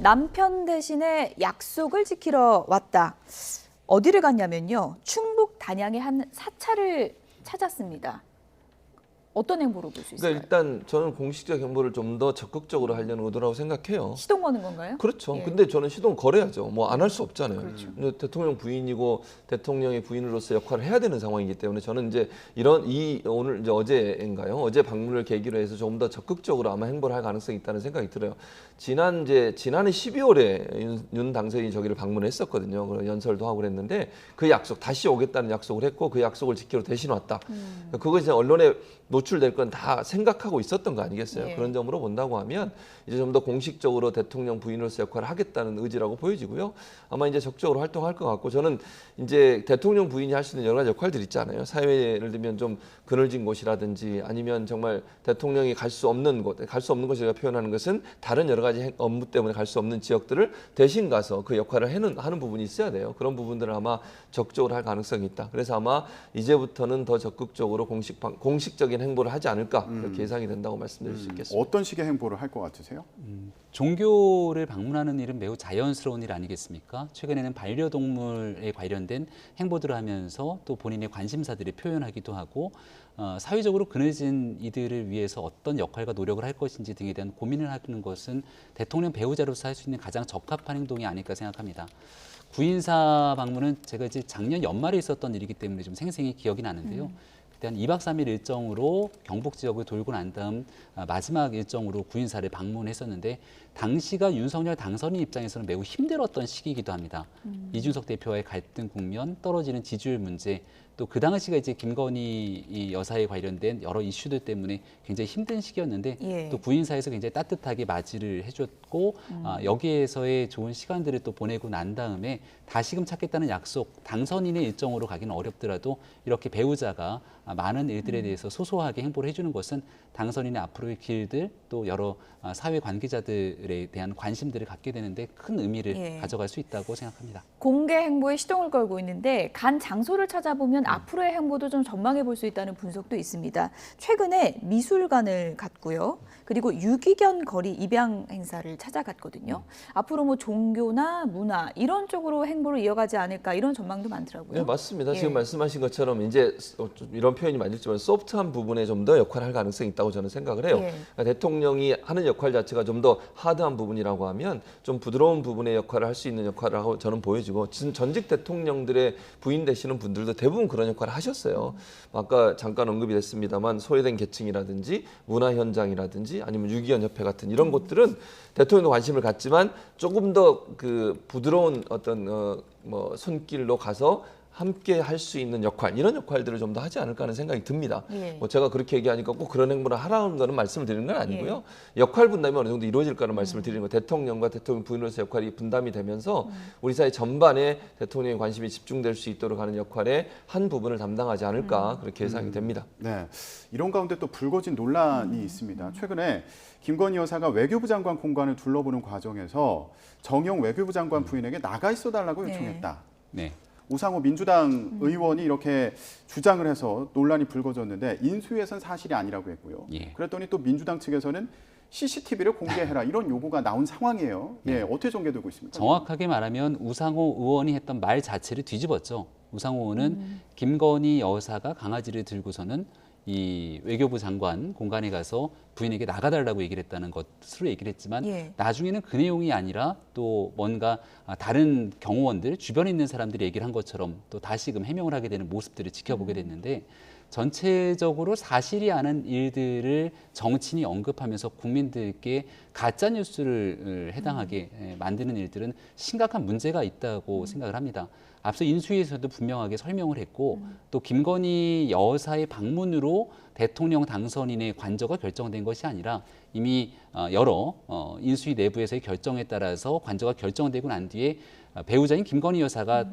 남편 대신에 약속을 지키러 왔다. 어디를 갔냐면요. 충북 단양의 한 사찰을 찾았습니다. 어떤 행보로 볼 수 있을까요? 그러니까 일단 저는 공식적 행보를 좀 더 적극적으로 하려는 의도라고 생각해요. 시동 거는 건가요? 그렇죠. 예. 근데 저는 시동 걸어야죠. 뭐 안 할 수 없잖아요. 그렇죠. 근데 대통령 부인이고 대통령의 부인으로서 역할을 해야 되는 상황이기 때문에 저는 이제 이런 오늘 이제 어제인가요? 어제 방문을 계기로 해서 조금 더 적극적으로 아마 행보를 할 가능성이 있다는 생각이 들어요. 지난해 12월에 윤 당선인이 저기를 방문했었거든요. 그래서 연설도 하고 그랬는데 그 약속 다시 오겠다는 약속을 했고 그 약속을 지키러 대신 왔다. 그거 이제 언론에 노출될 건 다 생각하고 있었던 거 아니겠어요? 예. 그런 점으로 본다고 하면 이제 좀 더 공식적으로 대통령 부인으로서 역할을 하겠다는 의지라고 보여지고요. 아마 이제 적극적으로 활동할 것 같고 저는 이제 대통령 부인이 할 수 있는 여러 가지 역할들이 있잖아요. 사회를 들면 좀 그늘진 곳이라든지 아니면 정말 대통령이 갈 수 없는 곳, 갈 수 없는 것을 제가 표현하는 것은 다른 여러 가지 업무 때문에 갈 수 없는 지역들을 대신 가서 그 역할을 하는 부분이 있어야 돼요. 그런 부분들을 아마 적극적으로 할 가능성이 있다. 그래서 아마 이제부터는 더 적극적으로 공식적인 행보를 하지 않을까 이렇게 예상이 된다고 말씀드릴 수 있겠습니다. 어떤 식의 행보를 할 것 같으세요? 종교를 방문하는 일은 매우 자연스러운 일 아니겠습니까? 최근에는 반려동물에 관련된 행보들을 하면서 또 본인의 관심사들을 표현하기도 하고 사회적으로 그늘진 이들을 위해서 어떤 역할과 노력을 할 것인지 등에 대한 고민을 하는 것은 대통령 배우자로서 할 수 있는 가장 적합한 행동이 아닐까 생각합니다. 구인사 방문은 제가 이제 작년 연말에 있었던 일이기 때문에 좀 생생히 기억이 나는데요. 그때 한 2박 3일 일정으로 경북 지역을 돌고 난 다음 마지막 일정으로 구인사를 방문했었는데 당시가 윤석열 당선인 입장에서는 매우 힘들었던 시기이기도 합니다. 이준석 대표와의 갈등 국면, 떨어지는 지지율 문제, 또 그 당시가 이제 김건희 여사에 관련된 여러 이슈들 때문에 굉장히 힘든 시기였는데 예. 또 구인사에서 굉장히 따뜻하게 맞이를 해줬고 여기에서의 좋은 시간들을 또 보내고 난 다음에 다시금 찾겠다는 약속, 당선인의 일정으로 가기는 어렵더라도 이렇게 배우자가 많은 일들에 대해서 소소하게 행보를 해주는 것은 당선인의 앞으로의 길들 또 여러 사회 관계자들에 대한 관심들을 갖게 되는데 큰 의미를 예. 가져갈 수 있다고 생각합니다. 공개 행보에 시동을 걸고 있는데 간 장소를 찾아보면 앞으로의 행보도 좀 전망해 볼 수 있다는 분석도 있습니다. 최근에 미술관을 갔고요. 그리고 유기견 거리 입양 행사를 찾아갔거든요. 앞으로 뭐 종교나 문화 이런 쪽으로 행보를 이어가지 않을까 이런 전망도 많더라고요. 네, 맞습니다. 예. 지금 말씀하신 것처럼 이제 좀 이런 표현이 맞을지만 소프트한 부분에 좀 더 역할을 할 가능성이 있다고 저는 생각을 해요. 예. 그러니까 대통령이 하는 역할 자체가 좀 더 하드한 부분이라고 하면 좀 부드러운 부분의 역할을 할 수 있는 역할을 하고 저는 보여지고 전직 대통령들의 부인 되시는 분들도 대부분 그런 역할을 하셨어요. 아까 잠깐 언급이 됐습니다만 소외된 계층이라든지 문화 현장이라든지 아니면 유기견 협회 같은 이런 곳들은 대통령도 관심을 갖지만 조금 더 그 부드러운 어떤 뭐 손길로 가서 함께 할 수 있는 역할 이런 역할들을 좀 더 하지 않을까 하는 생각이 듭니다. 예. 뭐 제가 그렇게 얘기하니까 꼭 그런 행보를 하라는 거는 말씀을 드리는 건 아니고요. 역할 분담이 어느 정도 이루어질까는 말씀을 드리는 거. 대통령과 대통령 부인으로서 역할이 분담이 되면서 우리 사회 전반에 대통령의 관심이 집중될 수 있도록 하는 역할의 한 부분을 담당하지 않을까 그렇게 예상이 됩니다. 네, 이런 가운데 또 불거진 논란이 있습니다. 최근에 김건희 여사가 외교부 장관 공간을 둘러보는 과정에서 정용 외교부 장관 부인에게 나가 있어달라고 네. 요청했다. 네. 우상호 민주당 의원이 이렇게 주장을 해서 논란이 불거졌는데 인수위에서는 사실이 아니라고 했고요. 예. 그랬더니 또 민주당 측에서는 CCTV를 공개해라 이런 요구가 나온 상황이에요. 예, 어떻게 전개되고 있습니까? 정확하게 말하면 우상호 의원이 했던 말 자체를 뒤집었죠. 우상호 의원은 김건희 여사가 강아지를 들고서는 이 외교부 장관 공간에 가서 부인에게 나가달라고 얘기를 했다는 것으로 얘기를 했지만 예. 나중에는 그 내용이 아니라 또 뭔가 다른 경호원들 주변에 있는 사람들이 얘기를 한 것처럼 또 다시금 해명을 하게 되는 모습들을 지켜보게 됐는데 전체적으로 사실이 아닌 일들을 정치인이 언급하면서 국민들께 가짜 뉴스를 해당하게 만드는 일들은 심각한 문제가 있다고 생각을 합니다. 앞서 인수위에서도 분명하게 설명을 했고 또 김건희 여사의 방문으로 대통령 당선인의 관저가 결정된 것이 아니라 이미 여러 인수위 내부에서의 결정에 따라서 관저가 결정되고 난 뒤에 배우자인 김건희 여사가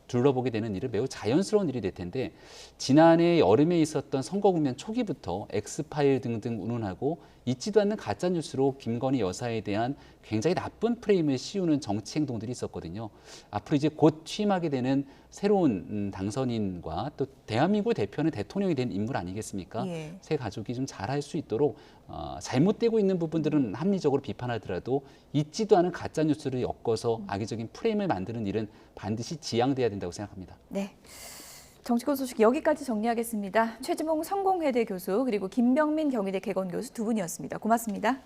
둘러보게 되는 일은 매우 자연스러운 일이 될 텐데 지난해 여름에 있었던 선거 국면 초기부터 엑스파일 등등 운운하고 있지도 않는 가짜 뉴스로 김건희 여사에 대한 굉장히 나쁜 프레임을 씌우는 정치 행동들이 있었거든요. 앞으로 이제 곧 취임하게 되는 새로운 당선인과 또 대한민국 대표는 대통령이 된 인물 아니겠습니까? 예. 새 가족이 좀 잘할 수 있도록 잘못되고 있는 부분들은 합리적으로 비판하더라도 있지도 않은 가짜 뉴스를 엮어서 악의적인 프레임을 만드는 일은 반드시 지양돼야 된다고 생각합니다. 네. 정치권 소식 여기까지 정리하겠습니다. 최지봉 성공회대 교수 그리고 김병민 경희대 개건교수 두 분이었습니다. 고맙습니다.